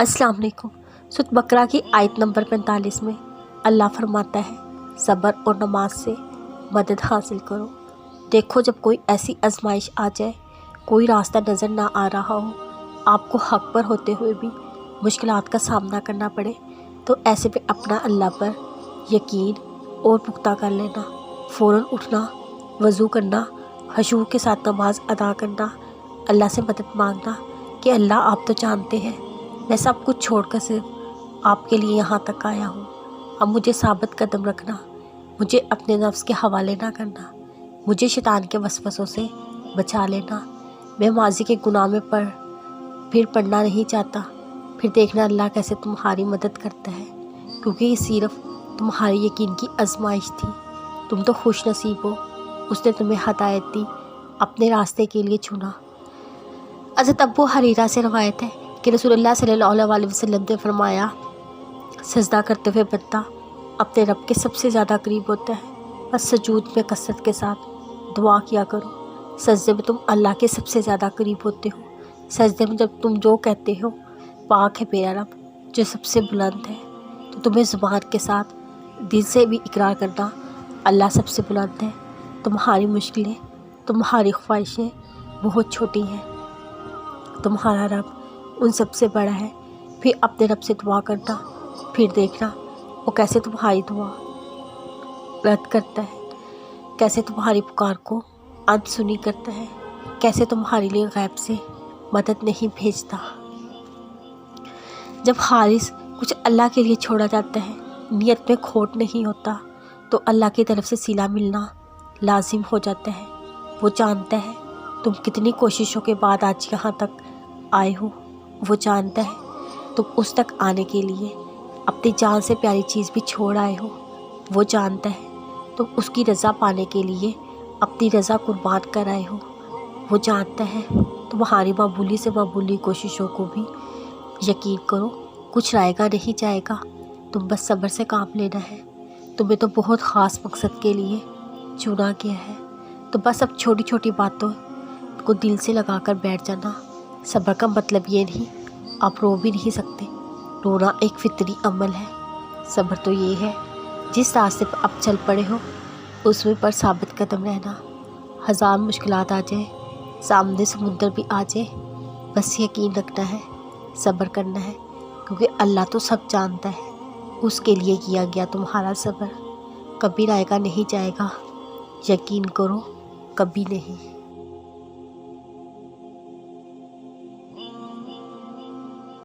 अस्सलाम वालेकुम। सूरह बकरा की आयत नंबर 45 में अल्लाह फरमाता है, सब्र और नमाज से मदद हासिल करो। देखो, जब कोई ऐसी आजमाइश आ जाए, कोई रास्ता नज़र ना आ रहा हो, आपको हक पर होते हुए भी मुश्किलात का सामना करना पड़े, तो ऐसे पे अपना अल्लाह पर यकीन और पुख्ता कर लेना। फ़ौरन उठना, वज़ू करना, खुशू के साथ नमाज अदा करना, अल्लाह से मदद मांगना कि अल्लाह, आप तो जानते हैं मैं सब कुछ छोड़कर सिर्फ आपके लिए यहाँ तक आया हूँ। अब मुझे साबित कदम रखना, मुझे अपने नफ्स के हवाले ना करना, मुझे शैतान के वसवसों से बचा लेना। मैं माजी के गुनाह में फिर पढ़ना नहीं चाहता। फिर देखना अल्लाह कैसे तुम्हारी मदद करता है, क्योंकि ये सिर्फ तुम्हारे यकीन की आजमाइश थी। तुम तो खुश नसीब हो, उसने तुम्हें हदायत दी, अपने रास्ते के लिए चुना। हज़रत अबू हुरैरा से रवायत है कि रसूलुल्लाह सल्लल्लाहु अलैहि वसल्लम ने फरमाया, सजदा करते हुए बंदा अपने रब के सबसे ज़्यादा करीब होता है। बस सजूद में कसरत के साथ दुआ किया करो। सजदे में तुम अल्लाह के सबसे ज़्यादा करीब होते हो। सजदे में जब तुम जो कहते हो, पाक है मेरा रब जो सबसे बुलंद है, तो तुम्हें ज़ुबान के साथ दिल से भी इकरार करना, अल्लाह सबसे बुलंद है। तुम्हारी मुश्किलें, तुम्हारी ख्वाहिशें बहुत छोटी हैं, तुम्हारा रब उन सबसे बड़ा है। फिर अपने रब से दुआ करना, फिर देखना वो कैसे तुम्हारी दुआ रद्द करता है, कैसे तुम्हारी पुकार को अनसुनी करता है, कैसे तुम्हारे लिए गैब से मदद नहीं भेजता। जब खालिस कुछ अल्लाह के लिए छोड़ा जाता है, नियत में खोट नहीं होता, तो अल्लाह की तरफ से सिला मिलना लाजिम हो जाता है। वो जानता है तुम कितनी कोशिशों के बाद आज यहाँ तक आए हो। वो जानता है तुम उस तक आने के लिए अपनी जान से प्यारी चीज़ भी छोड़ आए हो। वो जानता है तुम उसकी रज़ा पाने के लिए अपनी रज़ा कुर्बान कर आए हो। वो जानता है तुम्हारी मामूली से मामूली कोशिशों को भी। यकीन करो, कुछ आएगा नहीं जाएगा, तुम बस सब्र से काम लेना है। तुम्हें तो बहुत ख़ास मकसद के लिए चुना गया है, तो बस अब छोटी छोटी बातों को दिल से लगा कर बैठ जाना। सब्र का मतलब ये नहीं आप रो भी नहीं सकते, रोना एक फितरी अमल है। सब्र तो ये है जिस रास्ते पर अब चल पड़े हो उसमें पर साबित कदम रहना। हज़ार मुश्किलात आ जाए, सामने समुंदर भी आ जाए, बस यकीन रखना है, सब्र करना है, क्योंकि अल्लाह तो सब जानता है। उसके लिए किया गया तुम्हारा सब्र कभी आएगा नहीं जाएगा। यकीन करो, कभी नहीं।